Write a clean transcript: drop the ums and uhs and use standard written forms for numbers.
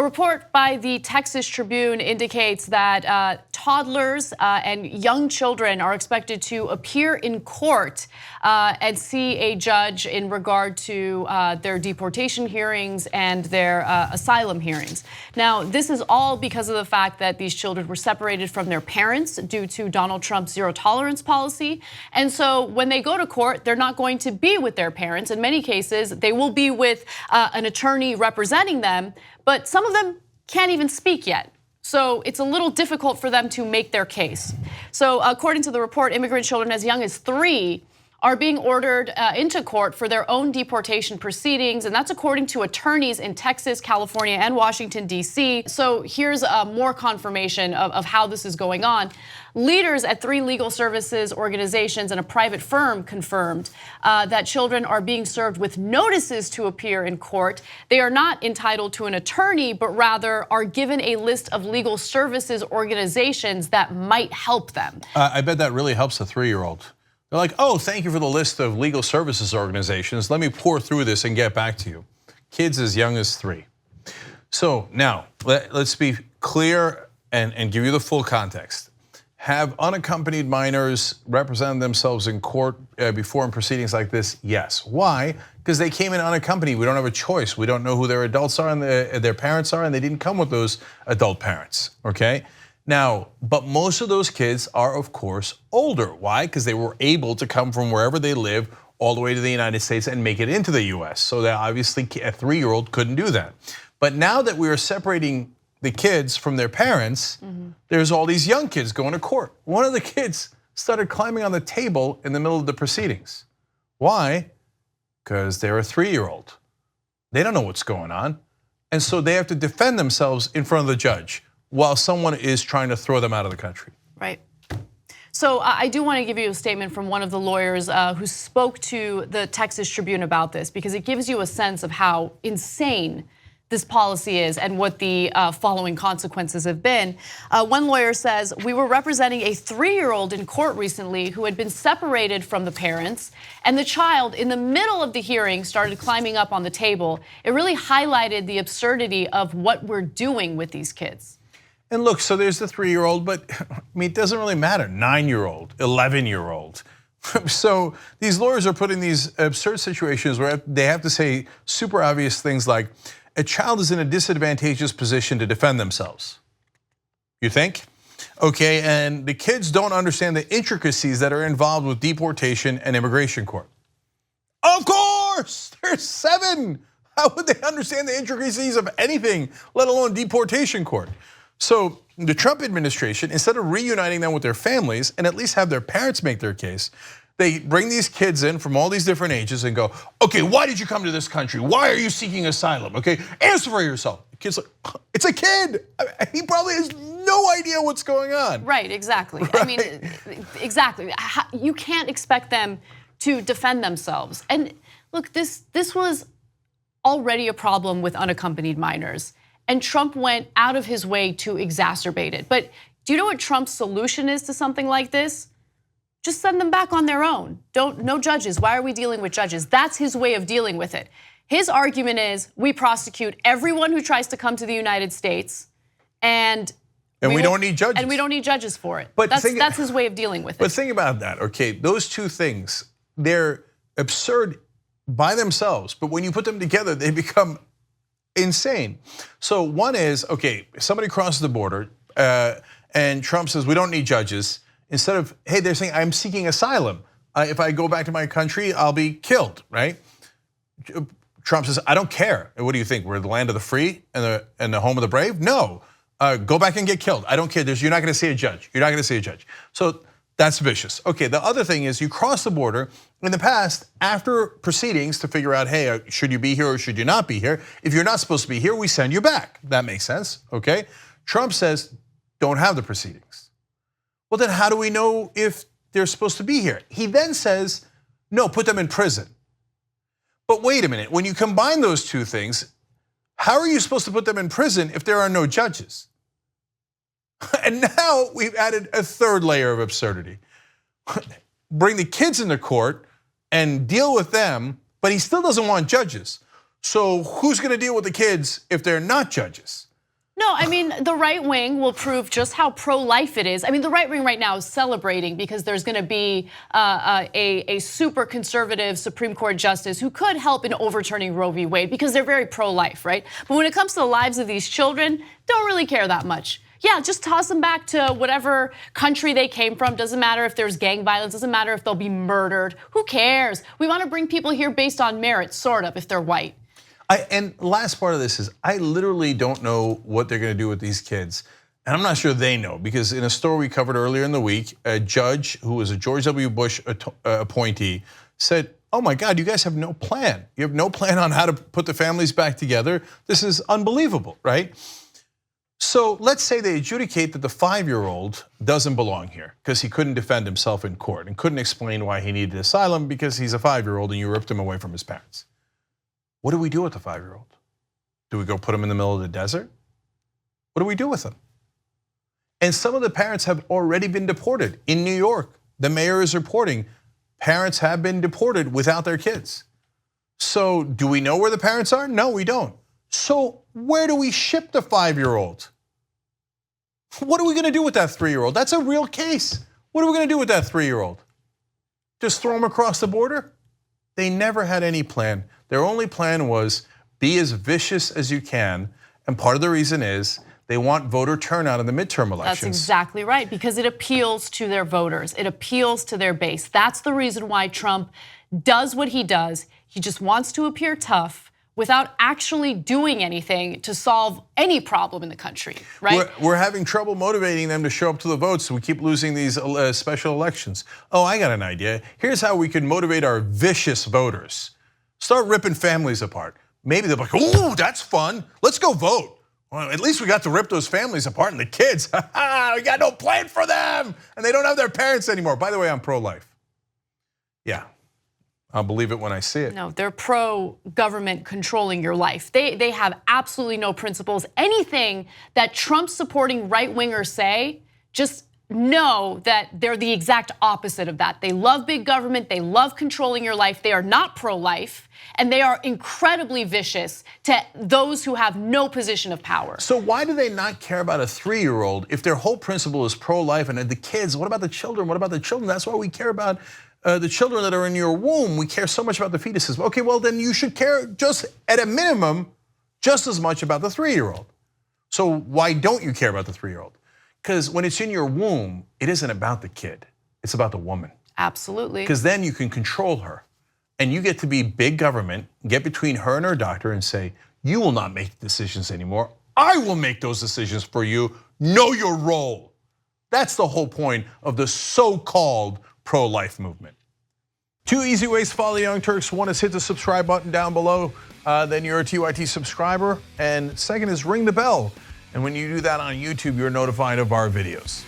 A report by the Texas Tribune indicates that toddlers and young children are expected to appear in court and see a judge in regard to their deportation hearings and their asylum hearings. Now, this is all because of the fact that these children were separated from their parents due to Donald Trump's zero tolerance policy. And so when they go to court, they're not going to be with their parents. In many cases, they will be with an attorney representing them, but some of them can't even speak yet. So it's a little difficult for them to make their case. So according to the report, immigrant children as young as 3 are being ordered into court for their own deportation proceedings, and that's according to attorneys in Texas, California, and Washington, D.C. So here's more confirmation of how this is going on. Leaders at 3 legal services organizations and a private firm confirmed that children are being served with notices to appear in court. They are not entitled to an attorney, but rather are given a list of legal services organizations that might help them. I bet that really helps a 3-year-old. They're like, oh, thank you for the list of legal services organizations. Let me pour through this and get back to you. Kids as young as 3. So now, let's be clear and give you the full context. Have unaccompanied minors represent themselves in court before in proceedings like this? Yes. Why? Because they came in unaccompanied. We don't have a choice. We don't know who their adults are and their parents are, and they didn't come with those adult parents, okay? Now, but most of those kids are, of course, older. Why? Because they were able to come from wherever they live all the way to the United States and make it into the US. So that obviously a 3-year-old couldn't do that. But now that we are separating the kids from their parents, there's all these young kids going to court. One of the kids started climbing on the table in the middle of the proceedings. Why? Because they're a 3-year-old. They don't know what's going on. And so they have to defend themselves in front of the judge while someone is trying to throw them out of the country. Right. So I do want to give you a statement from one of the lawyers who spoke to the Texas Tribune about this, because it gives you a sense of how insane this policy is and what the following consequences have been. One lawyer says, we were representing a 3-year-old in court recently who had been separated from the parents, and the child in the middle of the hearing started climbing up on the table. It really highlighted the absurdity of what we're doing with these kids. And look, so there's the 3-year-old, but I mean, it doesn't really matter. 9-year-old, 11-year-old. So these lawyers are put in these absurd situations where they have to say super obvious things like, a child is in a disadvantageous position to defend themselves. You think? Okay, and the kids don't understand the intricacies that are involved with deportation and immigration court. Of course, they're 7. How would they understand the intricacies of anything, let alone deportation court? So the Trump administration, instead of reuniting them with their families and at least have their parents make their case, they bring these kids in from all these different ages and go, okay, why did you come to this country? Why are you seeking asylum? Okay, answer for yourself. The kid's like, it's a kid. He probably has no idea what's going on. Right, exactly. Right? I mean, exactly. You can't expect them to defend themselves. And look, this was already a problem with unaccompanied minors. And Trump went out of his way to exacerbate it. But do you know what Trump's solution is to something like this? Just send them back on their own. No judges. Why are we dealing with judges? That's his way of dealing with it. His argument is we prosecute everyone who tries to come to the United States, and we don't need judges. And we don't need judges for it. But that's his way of dealing with it. But think about that, okay? Those two things, they're absurd by themselves, but when you put them together, they become insane. So one is, okay, somebody crosses the border and Trump says we don't need judges. Instead of, hey, they're saying I'm seeking asylum. If I go back to my country, I'll be killed, right? Trump says, I don't care. And what do you think? We're the land of the free and the home of the brave? No, go back and get killed. I don't care. You're not gonna see a judge. You're not gonna see a judge. So that's vicious. Okay, the other thing is you cross the border. In the past, after proceedings to figure out, hey, should you be here or should you not be here? If you're not supposed to be here, we send you back. That makes sense, okay? Trump says, don't have the proceedings. Well, then how do we know if they're supposed to be here? He then says, no, put them in prison. But wait a minute, when you combine those two things, how are you supposed to put them in prison if there are no judges? And now we've added a third layer of absurdity. Bring the kids into court and deal with them, but he still doesn't want judges. So who's gonna deal with the kids if they're not judges? No, I mean, the right wing will prove just how pro-life it is. I mean, the right wing right now is celebrating because there's going to be a super conservative Supreme Court justice who could help in overturning Roe v. Wade because they're very pro-life, right? But when it comes to the lives of these children, don't really care that much. Yeah, just toss them back to whatever country they came from. Doesn't matter if there's gang violence, doesn't matter if they'll be murdered. Who cares? We want to bring people here based on merit, sort of, if they're white. And last part of this is, I literally don't know what they're gonna do with these kids. And I'm not sure they know, because in a story we covered earlier in the week, a judge who was a George W. Bush appointee said, oh my God, you guys have no plan. You have no plan on how to put the families back together. This is unbelievable, right? So let's say they adjudicate that the 5-year-old doesn't belong here because he couldn't defend himself in court and couldn't explain why he needed asylum because he's a 5-year-old and you ripped him away from his parents. What do we do with the 5-year-old? Do we go put him in the middle of the desert? What do we do with him? And some of the parents have already been deported. In New York, the mayor is reporting parents have been deported without their kids. So do we know where the parents are? No, we don't. So where do we ship the 5-year-old? What are we gonna do with that 3-year-old? That's a real case. What are we gonna do with that 3-year-old? Just throw him across the border? They never had any plan. Their only plan was be as vicious as you can, and part of the reason is they want voter turnout in the midterm elections. That's exactly right, because it appeals to their voters. It appeals to their base. That's the reason why Trump does what he does. He just wants to appear tough without actually doing anything to solve any problem in the country, right? We're having trouble motivating them to show up to the votes, so we keep losing these special elections. Oh, I got an idea. Here's how we can motivate our vicious voters. Start ripping families apart. Maybe they'll be like, oh, that's fun. Let's go vote. Well, at least we got to rip those families apart and the kids, we got no plan for them. And they don't have their parents anymore. By the way, I'm pro-life. Yeah, I'll believe it when I see it. No, they're pro-government controlling your life. They have absolutely no principles. Anything that Trump-supporting right-wingers say, just know that they're the exact opposite of that. They love big government, they love controlling your life, they are not pro-life, and they are incredibly vicious to those who have no position of power. So why do they not care about a 3-year-old if their whole principle is pro-life, and the kids, what about the children? What about the children? That's why we care about the children that are in your womb. We care so much about the fetuses. Okay, well then you should care just at a minimum, just as much about the 3-year-old. So why don't you care about the 3-year-old? Because when it's in your womb, it isn't about the kid, it's about the woman. Absolutely. Because then you can control her. And you get to be big government, get between her and her doctor and say, you will not make decisions anymore. I will make those decisions for you. Know your role. That's the whole point of the so-called pro-life movement. 2 easy ways to follow the Young Turks. One is hit the subscribe button down below, then you're a TYT subscriber. And second is ring the bell. And when you do that on YouTube, you're notified of our videos.